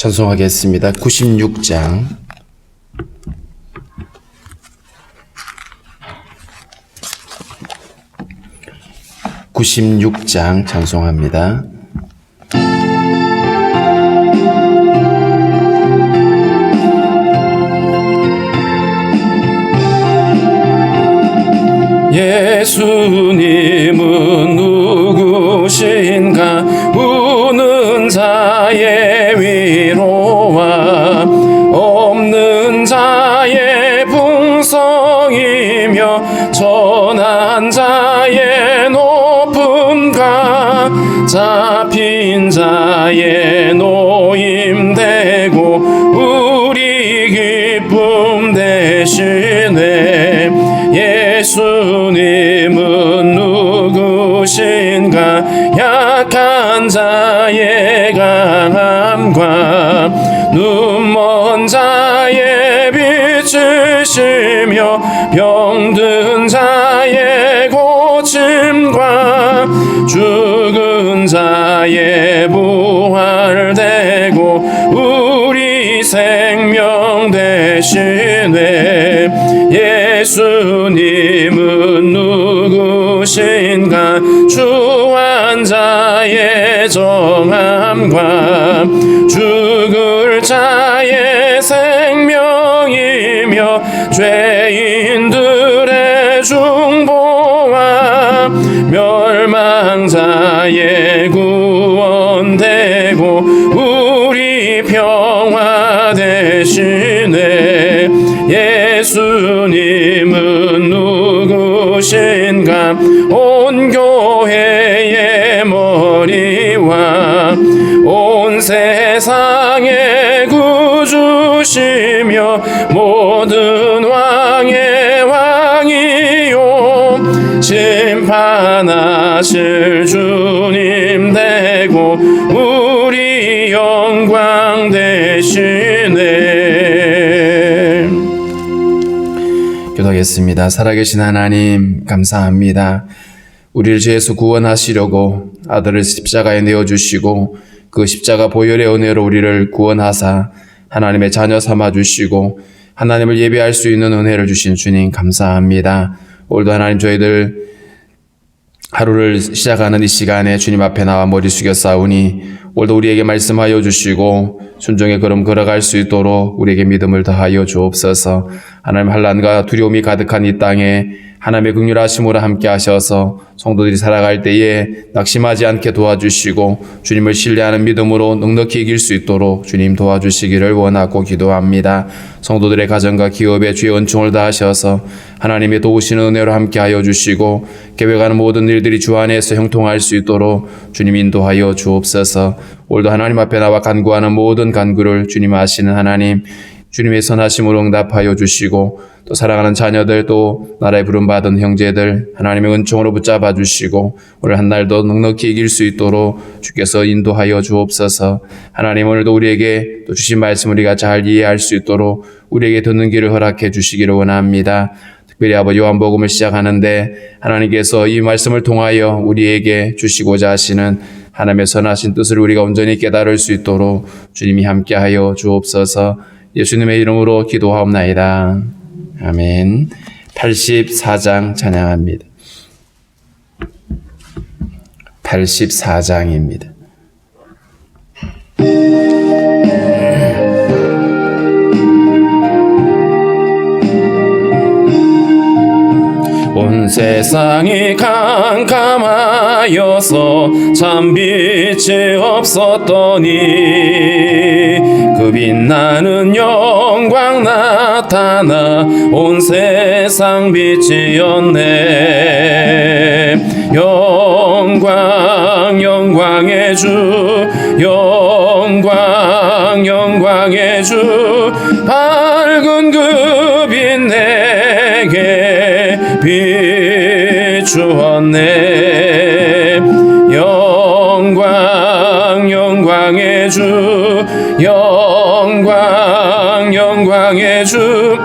찬송하겠습니다. 96장. 96장 찬송합니다. 예수님은 누구신가? 우는 자의 위로와 없는 자의 풍성이며 전한 자의 높음과 잡힌 자의 노임되고 우리 기쁨 되시네. 예수님은 누구신가? 약한 자의 강함과 눈먼 자의 빛이시며 병든 자의 고침과 죽은 자의 부활되고 우리 생명 되시네. 예수님은 누구신가? 주한 자의 정함과 죽을 자의 생명이며 죄인들의 중보와 멸망자의 구원되고 우리 평화 되시네. 예수님은 누구신가? 온 교회의 머리와 온 세상의 구주시며 모든 왕의 왕이요 심판하실 주님 되고 우리 영광 되시네. 기도하겠습니다. 살아계신 하나님 감사합니다. 우리를 죄에서 구원하시려고 아들을 십자가에 내어주시고 그 십자가 보혈의 은혜로 우리를 구원하사 하나님의 자녀 삼아주시고 하나님을 예배할 수 있는 은혜를 주신 주님 감사합니다. 오늘도 하나님 저희들 하루를 시작하는 이 시간에 주님 앞에 나와 머리 숙여 싸우니 오늘도 우리에게 말씀하여 주시고 순종의 걸음 걸어갈 수 있도록 우리에게 믿음을 더하여 주옵소서. 하나님 환난과 두려움이 가득한 이 땅에 하나님의 긍휼하심으로 함께 하셔서 성도들이 살아갈 때에 낙심하지 않게 도와주시고 주님을 신뢰하는 믿음으로 넉넉히 이길 수 있도록 주님 도와주시기를 원하고 기도합니다. 성도들의 가정과 기업에 주의 은총을 다하셔서 하나님의 도우시는 은혜로 함께 하여 주시고 계획하는 모든 일들이 주 안에서 형통할 수 있도록 주님 인도하여 주옵소서. 오늘도 하나님 앞에 나와 간구하는 모든 간구를 주님 아시는 하나님 주님의 선하심으로 응답하여 주시고 또 사랑하는 자녀들 또 나라에 부름받은 형제들 하나님의 은총으로 붙잡아 주시고 오늘 한 날도 넉넉히 이길 수 있도록 주께서 인도하여 주옵소서. 하나님 오늘도 우리에게 또 주신 말씀을 우리가 잘 이해할 수 있도록 우리에게 듣는 길을 허락해 주시기를 원합니다. 특별히 아버지 요한복음을 시작하는데 하나님께서 이 말씀을 통하여 우리에게 주시고자 하시는 하나님의 선하신 뜻을 우리가 온전히 깨달을 수 있도록 주님이 함께하여 주옵소서. 예수님의 이름으로 기도하옵나이다. 아멘. 84장 찬양합니다. 84장입니다. 온 세상이 캄캄하여서 참 빛이 없었더니 그 빛나는 영광 나타나 온 세상 빛이었네. 영광 영광의 주 영광 영광의 주 밝은 그 빛 내게 비추었네. 영광 영광의 주 영광 영광의 주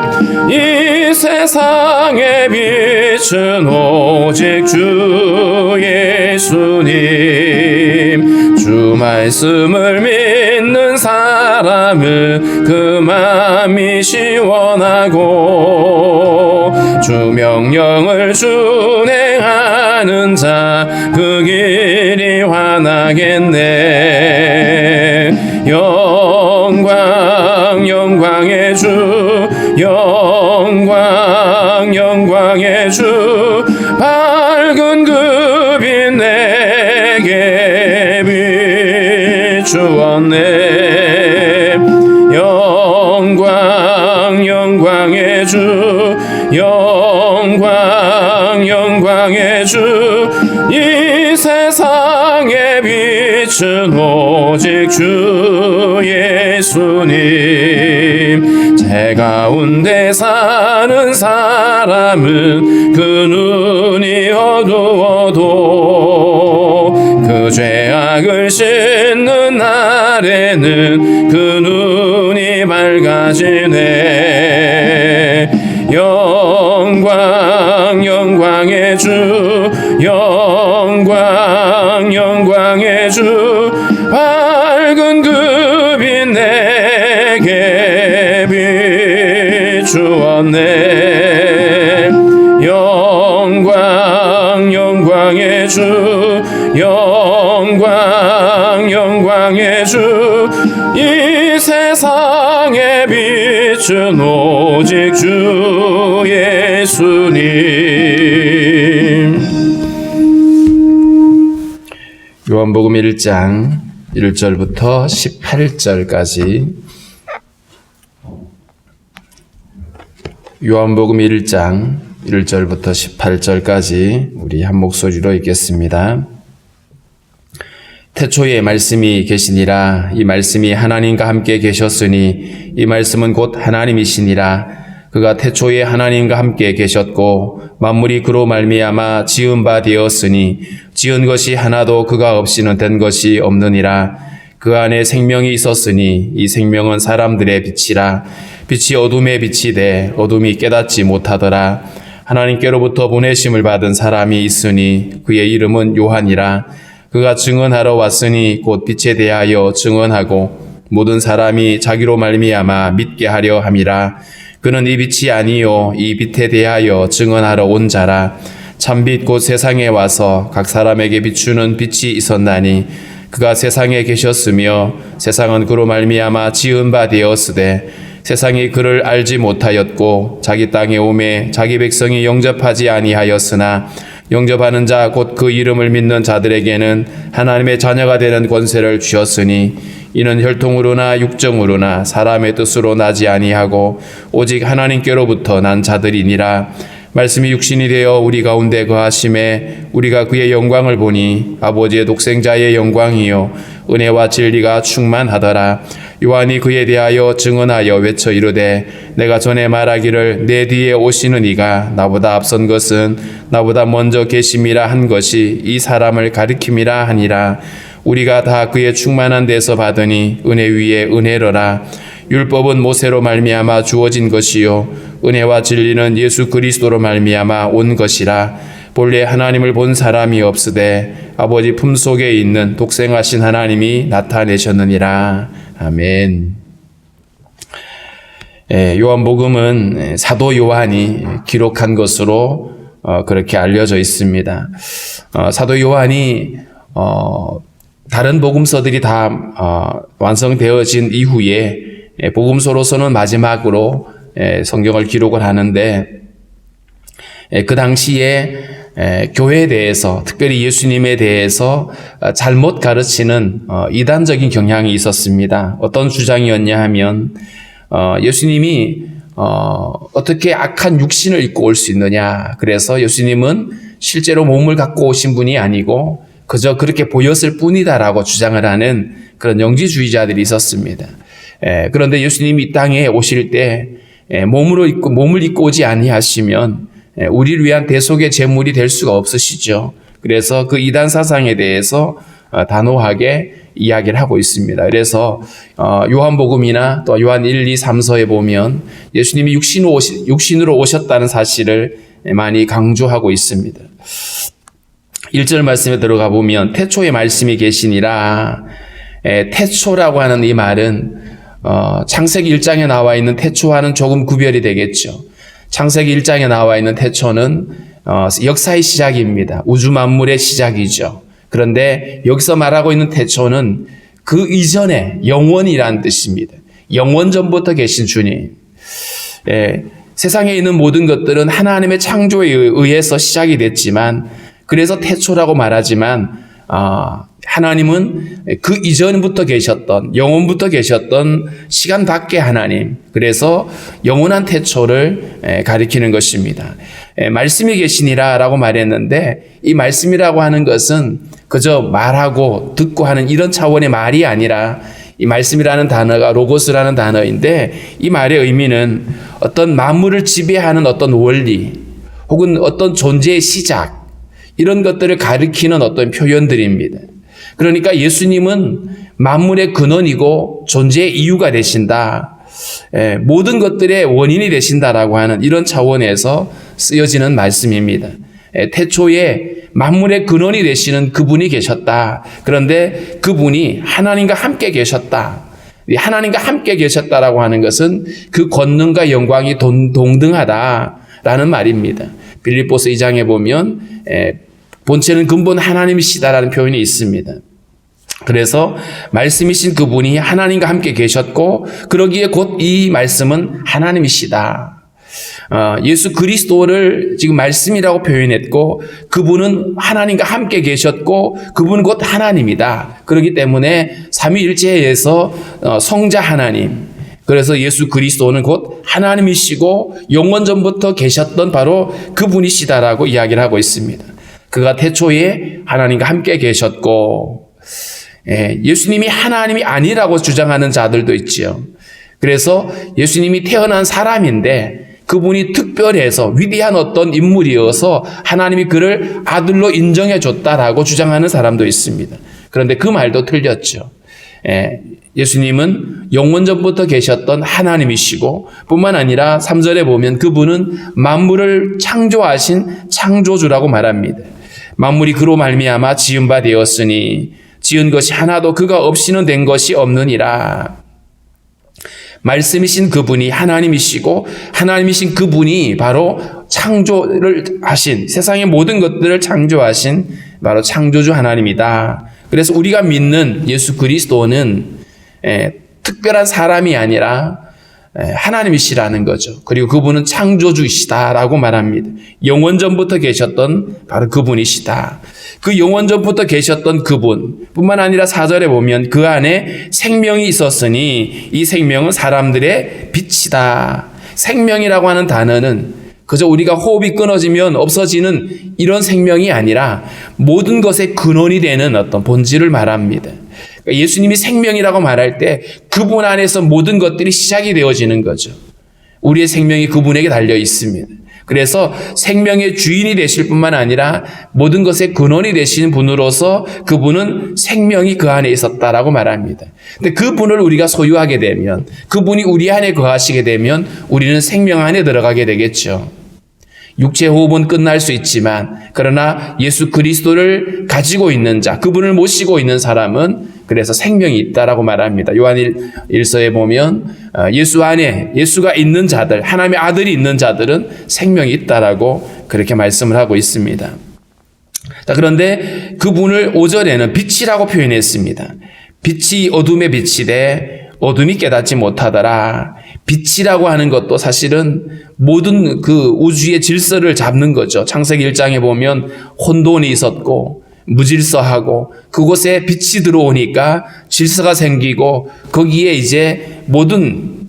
이 세상의 빛은 오직 주 예수님 주 말씀을 믿는 사람 사람은 그 맘이 시원하고 주 명령을 준행하는 자 그 길이 환하겠네. 영광의 주 영광의 주 밝은 그 빛 내게 비추었네. 영광의 주 영광의 주 이 세상에 빛은 오직 주 예수님. 제 가운데 사는 사람은 그 눈이 어두워도 그 죄악을 씻는 날에는 그 눈이 밝아지네. 영광의 주 영광의 주 밝은 그 빛 내게 비추었네. 영광의 주 영광의 주 이 세상에 빛은 오직 주 예수님. 요한복음 1장 1절부터 18절까지 요한복음 1장 1절부터 18절까지 우리 한 목소리로 읽겠습니다. 태초에 말씀이 계시니라. 이 말씀이 하나님과 함께 계셨으니 이 말씀은 곧 하나님이시니라. 그가 태초에 하나님과 함께 계셨고 만물이 그로 말미암아 지은 바 되었으니 지은 것이 하나도 그가 없이는 된 것이 없느니라. 그 안에 생명이 있었으니 이 생명은 사람들의 빛이라. 빛이 어둠에 비치되 어둠이 깨닫지 못하더라. 하나님께로부터 보내심을 받은 사람이 있으니 그의 이름은 요한이라. 그가 증언하러 왔으니 곧 빛에 대하여 증언하고 모든 사람이 자기로 말미암아 믿게 하려 함이라. 그는 이 빛이 아니요 이 빛에 대하여 증언하러 온 자라. 참빛 곧 세상에 와서 각 사람에게 비추는 빛이 있었나니 그가 세상에 계셨으며 세상은 그로 말미암아 지은 바 되었으되 세상이 그를 알지 못하였고 자기 땅에 오매 자기 백성이 영접하지 아니하였으나 영접하는 자 곧 그 이름을 믿는 자들에게는 하나님의 자녀가 되는 권세를 주셨으니 이는 혈통으로나 육정으로나 사람의 뜻으로 나지 아니하고 오직 하나님께로부터 난 자들이니라. 말씀이 육신이 되어 우리 가운데 거하심에 우리가 그의 영광을 보니 아버지의 독생자의 영광이요 은혜와 진리가 충만하더라. 요한이 그에 대하여 증언하여 외쳐 이르되 내가 전에 말하기를 내 뒤에 오시는 이가 나보다 앞선 것은 나보다 먼저 계심이라 한 것이 이 사람을 가리킴이라 하니라. 우리가 다 그의 충만한 데서 받으니 은혜 위에 은혜로라. 율법은 모세로 말미암아 주어진 것이요 은혜와 진리는 예수 그리스도로 말미암아 온 것이라. 본래 하나님을 본 사람이 없으되 아버지 품속에 있는 독생하신 하나님이 나타내셨느니라. 아멘. 요한복음은 사도 요한이 기록한 것으로 그렇게 알려져 있습니다. 사도 요한이 다른 복음서들이 다 완성되어진 이후에 복음서로서는 마지막으로 성경을 기록을 하는데 그 당시에 교회에 대해서 특별히 예수님에 대해서 잘못 가르치는 이단적인 경향이 있었습니다. 어떤 주장이었냐 하면 예수님이 어떻게 악한 육신을 입고 올 수 있느냐. 그래서 예수님은 실제로 몸을 갖고 오신 분이 아니고 그저 그렇게 보였을 뿐이다라고 주장을 하는 그런 영지주의자들이 있었습니다. 그런데 예수님이 이 땅에 오실 때 몸을 입고 오지 아니하시면 우리를 위한 대속의 제물이 될 수가 없으시죠. 그래서 그 이단 사상에 대해서 단호하게 이야기를 하고 있습니다. 그래서 요한복음이나 또 요한 1, 2, 3서에 보면 예수님이 육신으로 오셨다는 사실을 많이 강조하고 있습니다. 1절 말씀에 들어가 보면 태초에 말씀이 계시니라. 태초라고 하는 이 말은 창세기 1장에 나와 있는 태초와는 조금 구별이 되겠죠. 창세기 1장에 나와 있는 태초는 역사의 시작입니다. 우주 만물의 시작이죠. 그런데 여기서 말하고 있는 태초는 그 이전에 영원이라는 뜻입니다. 영원 전부터 계신 주님. 세상에 있는 모든 것들은 하나님의 창조에 의해서 시작이 됐지만, 그래서 태초라고 말하지만 하나님은 그 이전부터 계셨던, 영원부터 계셨던 시간 밖의 하나님, 그래서 영원한 태초를 가리키는 것입니다. 말씀이 계시니라 라고 말했는데, 이 말씀이라고 하는 것은 그저 말하고 듣고 하는 이런 차원의 말이 아니라, 이 말씀이라는 단어가 로고스라는 단어인데, 이 말의 의미는 어떤 만물을 지배하는 어떤 원리 혹은 어떤 존재의 시작, 이런 것들을 가리키는 어떤 표현들입니다. 그러니까 예수님은 만물의 근원이고 존재의 이유가 되신다. 모든 것들의 원인이 되신다라고 하는 이런 차원에서 쓰여지는 말씀입니다. 태초에 만물의 근원이 되시는 그분이 계셨다. 그런데 그분이 하나님과 함께 계셨다. 하나님과 함께 계셨다라고 하는 것은 그 권능과 영광이 동등하다라는 말입니다. 빌립보서 2장에 보면 본체는 근본 하나님이시다라는 표현이 있습니다. 그래서 말씀이신 그분이 하나님과 함께 계셨고, 그러기에 곧 이 말씀은 하나님이시다. 예수 그리스도를 지금 말씀이라고 표현했고, 그분은 하나님과 함께 계셨고 그분은 곧 하나님이다. 그렇기 때문에 삼위일체에서 성자 하나님, 그래서 예수 그리스도는 곧 하나님이시고 영원 전부터 계셨던 바로 그분이시다라고 이야기를 하고 있습니다. 그가 태초에 하나님과 함께 계셨고, 예수님이 하나님이 아니라고 주장하는 자들도 있지요. 그래서 예수님이 태어난 사람인데 그분이 특별해서 위대한 어떤 인물이어서 하나님이 그를 아들로 인정해 줬다라고 주장하는 사람도 있습니다. 그런데 그 말도 틀렸죠. 예수님은 영원 전부터 계셨던 하나님이시고, 뿐만 아니라 3절에 보면 그분은 만물을 창조하신 창조주라고 말합니다. 만물이 그로 말미암아 지은 바 되었으니 지은 것이 하나도 그가 없이는 된 것이 없느니라. 말씀이신 그분이 하나님이시고, 하나님이신 그분이 바로 창조를 하신, 세상의 모든 것들을 창조하신 바로 창조주 하나님이다. 그래서 우리가 믿는 예수 그리스도는 특별한 사람이 아니라 하나님이시라는 거죠. 그리고 그분은 창조주이시다라고 말합니다. 영원 전부터 계셨던 바로 그분이시다. 그 영원 전부터 계셨던 그분 뿐만 아니라 4절에 보면 그 안에 생명이 있었으니 이 생명은 사람들의 빛이다. 생명이라고 하는 단어는 그저 우리가 호흡이 끊어지면 없어지는 이런 생명이 아니라 모든 것의 근원이 되는 어떤 본질을 말합니다. 예수님이 생명이라고 말할 때 그분 안에서 모든 것들이 시작이 되어지는 거죠. 우리의 생명이 그분에게 달려 있습니다. 그래서 생명의 주인이 되실 뿐만 아니라 모든 것의 근원이 되시는 분으로서 그분은 생명이 그 안에 있었다라고 말합니다. 근데 그분을 우리가 소유하게 되면, 그분이 우리 안에 거하시게 되면 우리는 생명 안에 들어가게 되겠죠. 육체 호흡은 끝날 수 있지만, 그러나 예수 그리스도를 가지고 있는 자, 그분을 모시고 있는 사람은 그래서 생명이 있다라고 말합니다. 요한 1서에 보면 예수 안에 예수가 있는 자들, 하나님의 아들이 있는 자들은 생명이 있다라고 그렇게 말씀을 하고 있습니다. 자, 그런데 그분을 5절에는 빛이라고 표현했습니다. 빛이 어둠의 빛이 돼 어둠이 깨닫지 못하더라. 빛이라고 하는 것도 사실은 모든 그 우주의 질서를 잡는 거죠. 창세기 1장에 보면 혼돈이 있었고 무질서하고 그곳에 빛이 들어오니까 질서가 생기고 거기에 이제 모든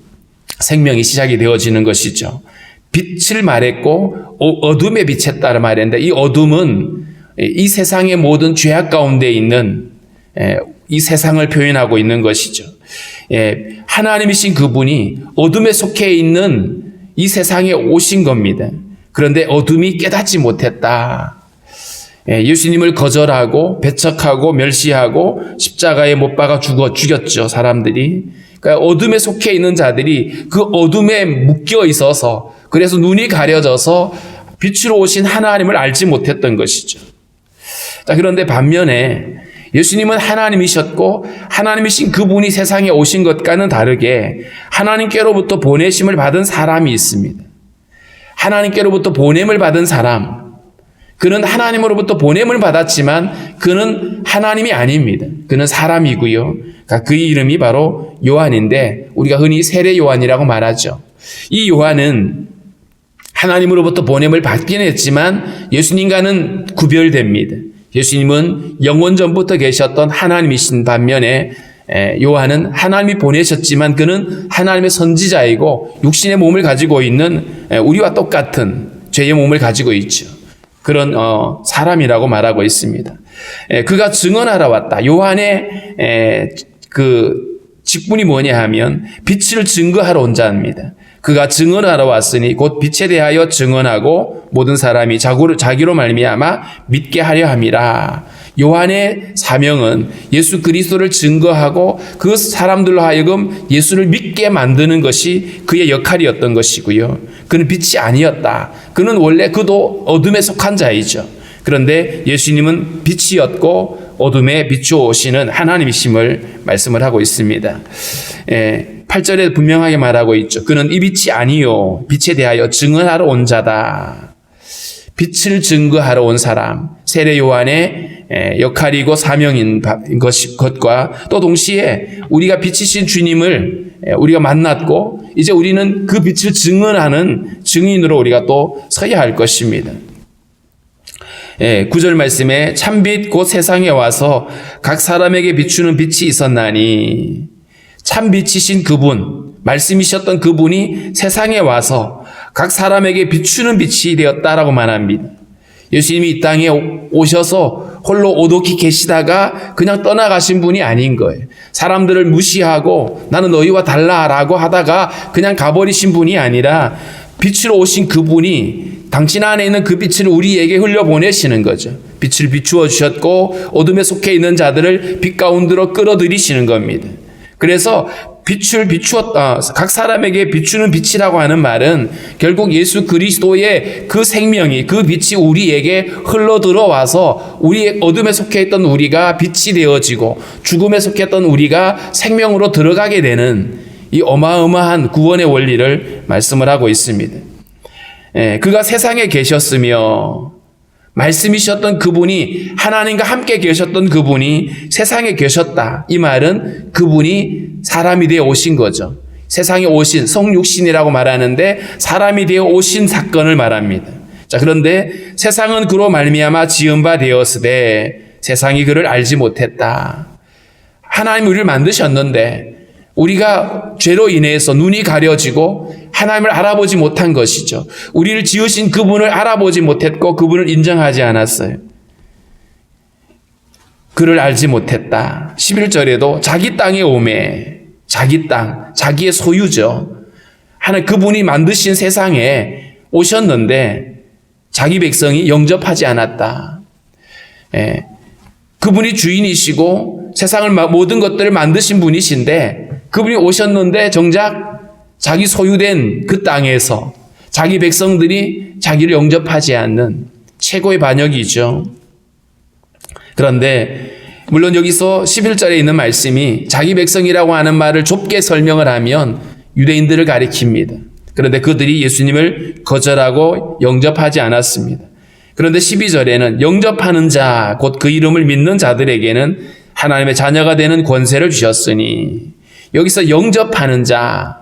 생명이 시작이 되어지는 것이죠. 빛을 말했고 어둠의 빛에 따라 말했는데, 이 어둠은 이 세상의 모든 죄악 가운데 있는 이 세상을 표현하고 있는 것이죠. 하나님이신 그분이 어둠에 속해 있는 이 세상에 오신 겁니다. 그런데 어둠이 깨닫지 못했다. 예수님을 거절하고 배척하고 멸시하고 십자가에 못 박아 죽였죠, 사람들이. 그러니까 어둠에 속해 있는 자들이 그 어둠에 묶여 있어서, 그래서 눈이 가려져서 빛으로 오신 하나님을 알지 못했던 것이죠. 자, 그런데 반면에 예수님은 하나님이셨고 하나님이신 그분이 세상에 오신 것과는 다르게 하나님께로부터 보내심을 받은 사람이 있습니다. 하나님께로부터 보냄을 받은 사람. 그는 하나님으로부터 보냄을 받았지만 그는 하나님이 아닙니다. 그는 사람이고요. 그의 이름이 바로 요한인데 우리가 흔히 세례 요한이라고 말하죠. 이 요한은 하나님으로부터 보냄을 받긴 했지만 예수님과는 구별됩니다. 예수님은 영원 전부터 계셨던 하나님이신 반면에 요한은 하나님이 보내셨지만 그는 하나님의 선지자이고 육신의 몸을 가지고 있는 우리와 똑같은 죄의 몸을 가지고 있죠. 그런 사람이라고 말하고 있습니다. 그가 증언하러 왔다. 요한의 그 직분이 뭐냐 하면 빛을 증거하러 온 자입니다. 그가 증언하러 왔으니 곧 빛에 대하여 증언하고 모든 사람이 자기로 말미암아 믿게 하려 함이라. 요한의 사명은 예수 그리스도를 증거하고 그 사람들로 하여금 예수를 믿게 만드는 것이 그의 역할이었던 것이고요. 그는 빛이 아니었다. 그는 원래 그도 어둠에 속한 자이죠. 그런데 예수님은 빛이었고 어둠에 비추어오시는 하나님이심을 말씀을 하고 있습니다. 8절에 분명하게 말하고 있죠. 그는 이 빛이 아니요 빛에 대하여 증언하러 온 자다. 빛을 증거하러 온 사람, 세례 요한의 역할이고 사명인 것과 또 동시에 우리가 빛이신 주님을 우리가 만났고 이제 우리는 그 빛을 증언하는 증인으로 우리가 또 서야 할 것입니다. 9절 말씀에 참빛 곧 세상에 와서 각 사람에게 비추는 빛이 있었나니 참빛이신 그분, 말씀이셨던 그분이 세상에 와서 각 사람에게 비추는 빛이 되었다라고 말합니다. 예수님이 이 땅에 오셔서 홀로 오독히 계시다가 그냥 떠나가신 분이 아닌 거예요. 사람들을 무시하고 나는 너희와 달라라고 하다가 그냥 가버리신 분이 아니라 빛으로 오신 그분이 당신 안에 있는 그 빛을 우리에게 흘려보내시는 거죠. 빛을 비추어 주셨고 어둠에 속해 있는 자들을 빛 가운데로 끌어들이시는 겁니다. 그래서 빛을 비추었다. 각 사람에게 비추는 빛이라고 하는 말은 결국 예수 그리스도의 그 생명이 그 빛이 우리에게 흘러 들어와서 우리의 어둠에 속해 있던 우리가 빛이 되어지고 죽음에 속했던 우리가 생명으로 들어가게 되는 이 어마어마한 구원의 원리를 말씀을 하고 있습니다. 그가 세상에 계셨으며 말씀이셨던 그분이 하나님과 함께 계셨던 그분이 세상에 계셨다. 이 말은 그분이 사람이 되어 오신 거죠. 세상에 오신 성육신이라고 말하는데 사람이 되어 오신 사건을 말합니다. 자, 그런데 세상은 그로 말미암아 지은 바 되었으되 세상이 그를 알지 못했다. 하나님이 우리를 만드셨는데 우리가 죄로 인해서 눈이 가려지고 하나님을 알아보지 못한 것이죠. 우리를 지으신 그분을 알아보지 못했고 그분을 인정하지 않았어요. 그를 알지 못했다. 11절에도 자기 땅에 오매, 자기 땅, 자기의 소유죠. 하나님 그분이 만드신 세상에 오셨는데 자기 백성이 영접하지 않았다. 그분이 주인이시고 세상을 모든 것들을 만드신 분이신데 그분이 오셨는데 정작 자기 소유된 그 땅에서 자기 백성들이 자기를 영접하지 않는 최고의 반역이죠. 그런데 물론 여기서 11절에 있는 말씀이 자기 백성이라고 하는 말을 좁게 설명을 하면 유대인들을 가리킵니다. 그런데 그들이 예수님을 거절하고 영접하지 않았습니다. 그런데 12절에는 영접하는 자, 곧 그 이름을 믿는 자들에게는 하나님의 자녀가 되는 권세를 주셨으니 여기서 영접하는 자,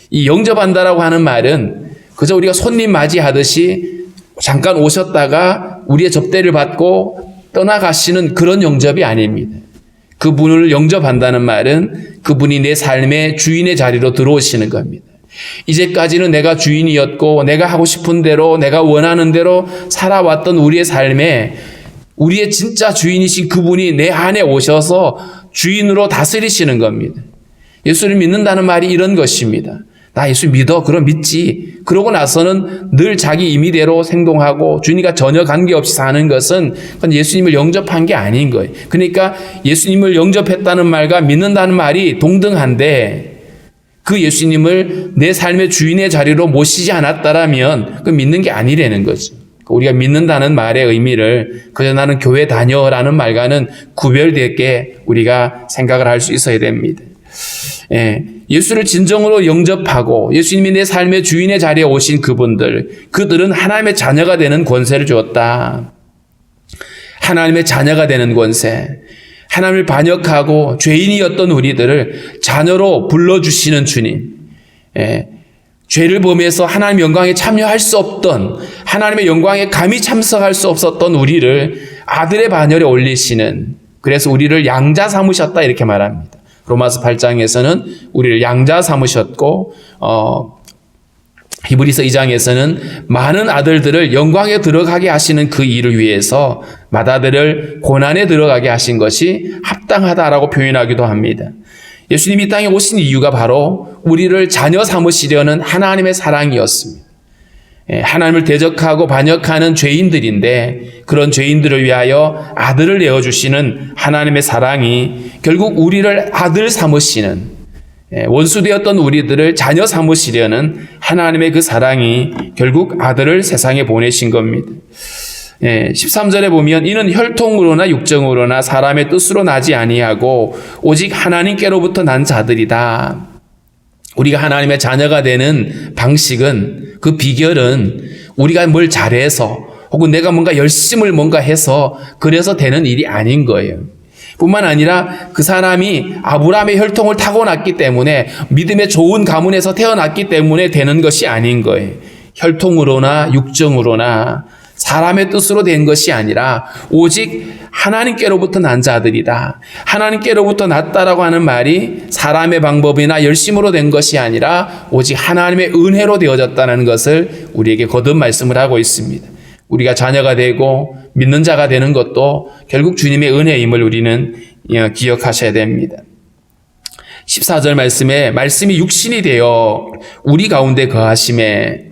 이 영접한다라고 하는 말은 그저 우리가 손님 맞이하듯이 잠깐 오셨다가 우리의 접대를 받고 떠나가시는 그런 영접이 아닙니다. 그분을 영접한다는 말은 그분이 내 삶의 주인의 자리로 들어오시는 겁니다. 이제까지는 내가 주인이었고 내가 하고 싶은 대로 내가 원하는 대로 살아왔던 우리의 삶에 우리의 진짜 주인이신 그분이 내 안에 오셔서 주인으로 다스리시는 겁니다. 예수를 믿는다는 말이 이런 것입니다. 나 예수 믿어. 그럼 믿지. 그러고 나서는 늘 자기 임의대로 행동하고 주님과 전혀 관계없이 사는 것은 그건 예수님을 영접한 게 아닌 거예요. 그러니까 예수님을 영접했다는 말과 믿는다는 말이 동등한데 그 예수님을 내 삶의 주인의 자리로 모시지 않았다라면 그 믿는 게 아니라는 거죠. 우리가 믿는다는 말의 의미를 그저 나는 교회 다녀라는 말과는 구별되게 우리가 생각을 할 수 있어야 됩니다. 예수를 진정으로 영접하고 예수님이 내 삶의 주인의 자리에 오신 그들은 하나님의 자녀가 되는 권세를 주었다. 하나님의 자녀가 되는 권세, 하나님을 반역하고 죄인이었던 우리들을 자녀로 불러주시는 주님, 죄를 범해서 하나님의 영광에 참여할 수 없던, 하나님의 영광에 감히 참석할 수 없었던 우리를 아들의 반열에 올리시는, 그래서 우리를 양자 삼으셨다 이렇게 말합니다. 로마서 8장에서는 우리를 양자 삼으셨고 히브리서 2장에서는 많은 아들들을 영광에 들어가게 하시는 그 일을 위해서 맏아들을 고난에 들어가게 하신 것이 합당하다라고 표현하기도 합니다. 예수님이 이 땅에 오신 이유가 바로 우리를 자녀 삼으시려는 하나님의 사랑이었습니다. 하나님을 대적하고 반역하는 죄인들인데 그런 죄인들을 위하여 아들을 내어주시는 하나님의 사랑이 결국 우리를 아들 삼으시는, 원수되었던 우리들을 자녀 삼으시려는 하나님의 그 사랑이 결국 아들을 세상에 보내신 겁니다. 13절에 보면 이는 혈통으로나 육정으로나 사람의 뜻으로 나지 아니하고 오직 하나님께로부터 난 자들이다. 우리가 하나님의 자녀가 되는 방식은, 그 비결은 우리가 뭘 잘해서 혹은 내가 뭔가 열심을 뭔가 해서 그래서 되는 일이 아닌 거예요. 뿐만 아니라 그 사람이 아브라함의 혈통을 타고났기 때문에 믿음의 좋은 가문에서 태어났기 때문에 되는 것이 아닌 거예요. 혈통으로나 육정으로나 사람의 뜻으로 된 것이 아니라 오직 하나님께로부터 난 자들이다. 하나님께로부터 났다라고 하는 말이 사람의 방법이나 열심으로 된 것이 아니라 오직 하나님의 은혜로 되어졌다는 것을 우리에게 거듭 말씀을 하고 있습니다. 우리가 자녀가 되고 믿는 자가 되는 것도 결국 주님의 은혜임을 우리는 기억하셔야 됩니다. 14절 말씀에 말씀이 육신이 되어 우리 가운데 거하심에,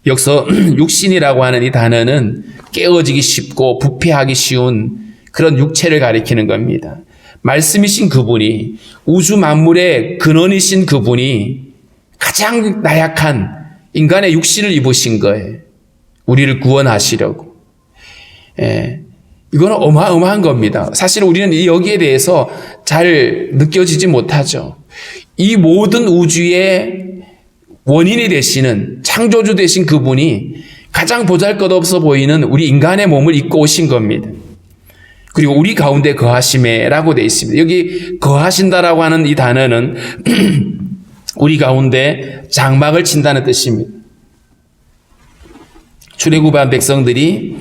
여기서 육신이라고 하는 이 단어는 깨어지기 쉽고 부패하기 쉬운 그런 육체를 가리키는 겁니다. 말씀이신 그분이, 우주 만물의 근원이신 그분이 가장 나약한 인간의 육신을 입으신 거예요. 우리를 구원하시려고. 이거는 어마어마한 겁니다. 사실 우리는 여기에 대해서 잘 느껴지지 못하죠. 이 모든 우주의 원인이 되시는, 창조주 되신 그분이 가장 보잘것없어 보이는 우리 인간의 몸을 입고 오신 겁니다. 그리고 우리 가운데 거하심에라고 되어 있습니다. 여기 거하신다라고 하는 이 단어는 우리 가운데 장막을 친다는 뜻입니다. 출애굽한 백성들이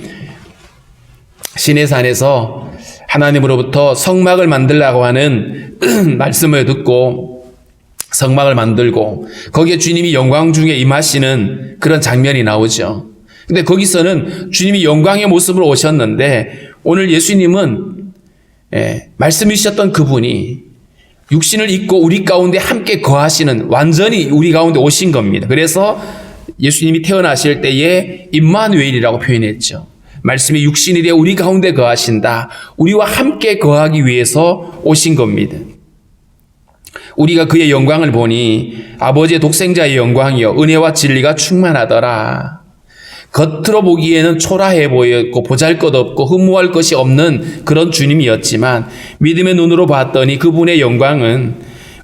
시내산에서 하나님으로부터 성막을 만들라고 하는 말씀을 듣고 성막을 만들고 거기에 주님이 영광 중에 임하시는 그런 장면이 나오죠. 근데 거기서는 주님이 영광의 모습으로 오셨는데 오늘 예수님은 말씀이셨던 그분이 육신을 입고 우리 가운데 함께 거하시는, 완전히 우리 가운데 오신 겁니다. 그래서 예수님이 태어나실 때에 임마누엘이라고 표현했죠. 말씀이 육신이 되어 우리 가운데 거하신다. 우리와 함께 거하기 위해서 오신 겁니다. 우리가 그의 영광을 보니 아버지의 독생자의 영광이요 은혜와 진리가 충만하더라. 겉으로 보기에는 초라해 보였고 보잘것없고 흠모할 것이 없는 그런 주님이었지만 믿음의 눈으로 봤더니 그분의 영광은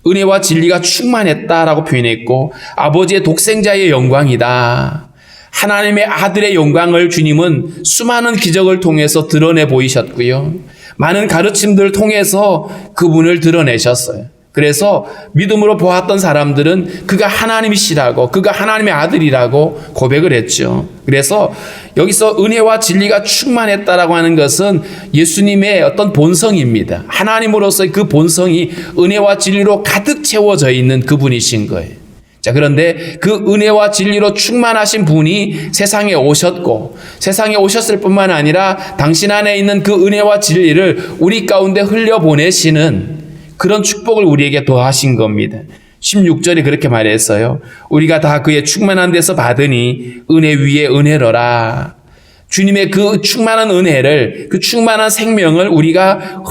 은혜와 진리가 충만했다라고 표현했고 아버지의 독생자의 영광이다. 하나님의 아들의 영광을 주님은 수많은 기적을 통해서 드러내 보이셨고요. 많은 가르침들을 통해서 그분을 드러내셨어요. 그래서 믿음으로 보았던 사람들은 그가 하나님이시라고, 그가 하나님의 아들이라고 고백을 했죠. 그래서 여기서 은혜와 진리가 충만했다라고 하는 것은 예수님의 어떤 본성입니다. 하나님으로서의 그 본성이 은혜와 진리로 가득 채워져 있는 그분이신 거예요. 자, 그런데 그 은혜와 진리로 충만하신 분이 세상에 오셨고, 세상에 오셨을 뿐만 아니라 당신 안에 있는 그 은혜와 진리를 우리 가운데 흘려보내시는 그런 축복을 우리에게 더하신 겁니다. 16절에 그렇게 말했어요. 우리가 다 그의 충만한 데서 받으니 은혜 위에 은혜로라. 주님의 그 충만한 은혜를, 그 충만한 생명을 우리가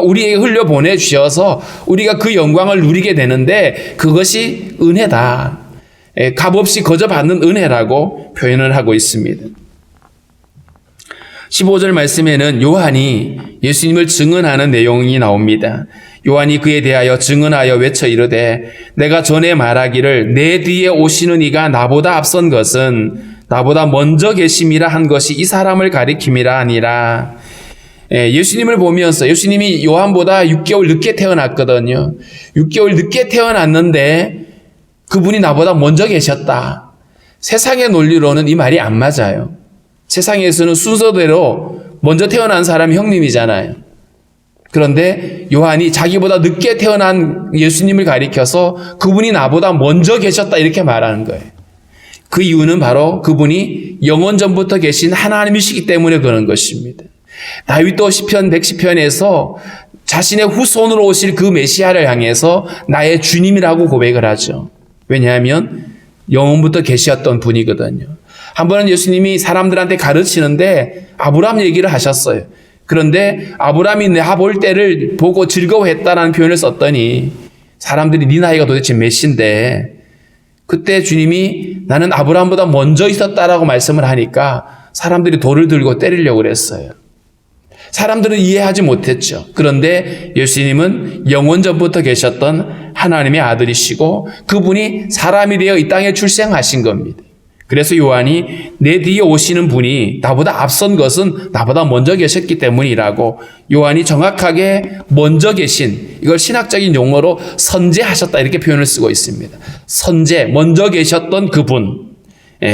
우리에게 흘려 보내 주셔서 우리가 그 영광을 누리게 되는데 그것이 은혜다. 값없이 거저 받는 은혜라고 표현을 하고 있습니다. 15절 말씀에는 요한이 예수님을 증언하는 내용이 나옵니다. 요한이 그에 대하여 증언하여 외쳐 이르되 내가 전에 말하기를 내 뒤에 오시는 이가 나보다 앞선 것은 나보다 먼저 계심이라 한 것이 이 사람을 가리킴이라 하니라. 예수님을 보면서 예수님이 요한보다 6개월 늦게 태어났거든요. 6개월 늦게 태어났는데 그분이 나보다 먼저 계셨다. 세상의 논리로는 이 말이 안 맞아요. 세상에서는 순서대로 먼저 태어난 사람이 형님이잖아요. 그런데 요한이 자기보다 늦게 태어난 예수님을 가리켜서 그분이 나보다 먼저 계셨다 이렇게 말하는 거예요. 그 이유는 바로 그분이 영원 전부터 계신 하나님이시기 때문에 그런 것입니다. 다윗도 시편 110편에서 자신의 후손으로 오실 그 메시아를 향해서 나의 주님이라고 고백을 하죠. 왜냐하면 영원부터 계셨던 분이거든요. 한 번은 예수님이 사람들한테 가르치는데 아브라함 얘기를 하셨어요. 그런데 아브라함이 내가 볼 때를 보고 즐거워했다라는 표현을 썼더니 사람들이 네 나이가 도대체 몇인데 그때 주님이 나는 아브라함보다 먼저 있었다라고 말씀을 하니까 사람들이 돌을 들고 때리려고 그랬어요. 사람들은 이해하지 못했죠. 그런데 예수님은 영원 전부터 계셨던 하나님의 아들이시고 그분이 사람이 되어 이 땅에 출생하신 겁니다. 그래서 요한이 내 뒤에 오시는 분이 나보다 앞선 것은 나보다 먼저 계셨기 때문이라고 요한이 정확하게 먼저 계신, 이걸 신학적인 용어로 선제하셨다 이렇게 표현을 쓰고 있습니다. 선제, 먼저 계셨던 그분,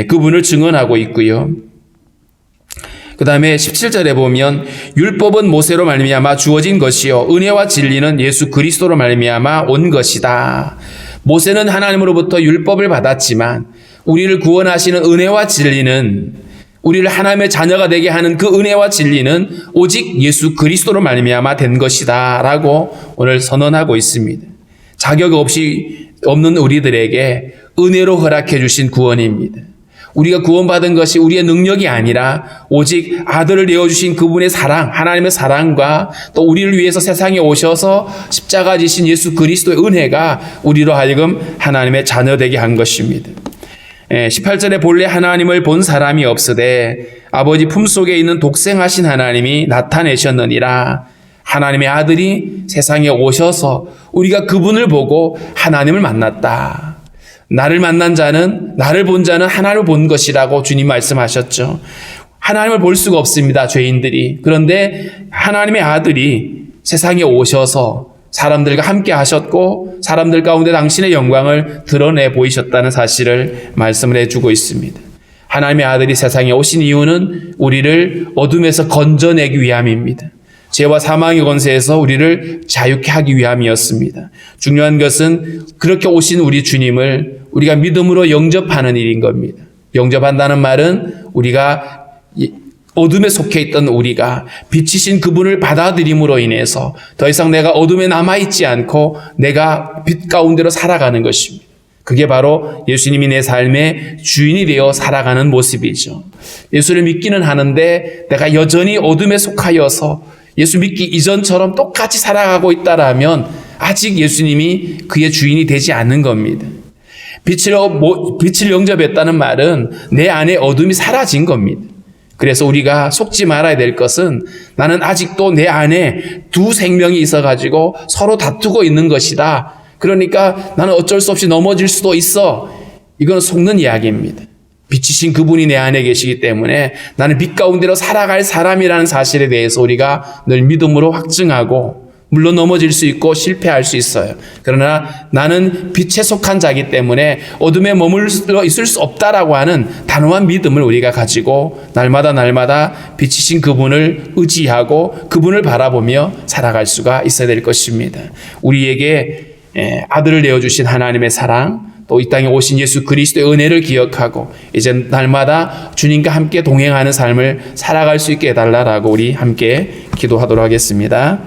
그분을 증언하고 있고요. 그 다음에 17절에 보면 율법은 모세로 말미암아 주어진 것이요 은혜와 진리는 예수 그리스도로 말미암아 온 것이다. 모세는 하나님으로부터 율법을 받았지만 우리를 구원하시는 은혜와 진리는, 우리를 하나님의 자녀가 되게 하는 그 은혜와 진리는 오직 예수 그리스도로 말미암아 된 것이다 라고 오늘 선언하고 있습니다. 자격 없이 없는 우리들에게 은혜로 허락해 주신 구원입니다. 우리가 구원받은 것이 우리의 능력이 아니라 오직 아들을 내어주신 그분의 사랑, 하나님의 사랑과 또 우리를 위해서 세상에 오셔서 십자가 지신 예수 그리스도의 은혜가 우리로 하여금 하나님의 자녀 되게 한 것입니다. 18절에 본래 하나님을 본 사람이 없으되 아버지 품속에 있는 독생하신 하나님이 나타내셨느니라. 하나님의 아들이 세상에 오셔서 우리가 그분을 보고 하나님을 만났다. 나를 만난 자는, 나를 본 자는 하나님을 본 것이라고 주님 말씀하셨죠. 하나님을 볼 수가 없습니다, 죄인들이. 그런데 하나님의 아들이 세상에 오셔서 사람들과 함께 하셨고 사람들 가운데 당신의 영광을 드러내 보이셨다는 사실을 말씀을 해주고 있습니다. 하나님의 아들이 세상에 오신 이유는 우리를 어둠에서 건져내기 위함입니다. 죄와 사망의 권세에서 우리를 자유케 하기 위함이었습니다. 중요한 것은 그렇게 오신 우리 주님을 우리가 믿음으로 영접하는 일인 겁니다. 영접한다는 말은 우리가 어둠에 속해 있던 우리가 빛이신 그분을 받아들임으로 인해서 더 이상 내가 어둠에 남아있지 않고 내가 빛 가운데로 살아가는 것입니다. 그게 바로 예수님이 내 삶의 주인이 되어 살아가는 모습이죠. 예수를 믿기는 하는데 내가 여전히 어둠에 속하여서 예수 믿기 이전처럼 똑같이 살아가고 있다라면 아직 예수님이 그의 주인이 되지 않는 겁니다. 빛을 영접했다는 말은 내 안에 어둠이 사라진 겁니다. 그래서 우리가 속지 말아야 될 것은 나는 아직도 내 안에 두 생명이 있어가지고 서로 다투고 있는 것이다. 그러니까 나는 어쩔 수 없이 넘어질 수도 있어. 이건 속는 이야기입니다. 빛이신 그분이 내 안에 계시기 때문에 나는 빛 가운데로 살아갈 사람이라는 사실에 대해서 우리가 늘 믿음으로 확증하고, 물론 넘어질 수 있고 실패할 수 있어요. 그러나 나는 빛에 속한 자이기 때문에 어둠에 머물러 있을 수 없다라고 하는 단호한 믿음을 우리가 가지고 날마다 빛이신 그분을 의지하고 그분을 바라보며 살아갈 수가 있어야 될 것입니다. 우리에게 아들을 내어주신 하나님의 사랑, 또 이 땅에 오신 예수 그리스도의 은혜를 기억하고 이제 날마다 주님과 함께 동행하는 삶을 살아갈 수 있게 해달라고 우리 함께 기도하도록 하겠습니다.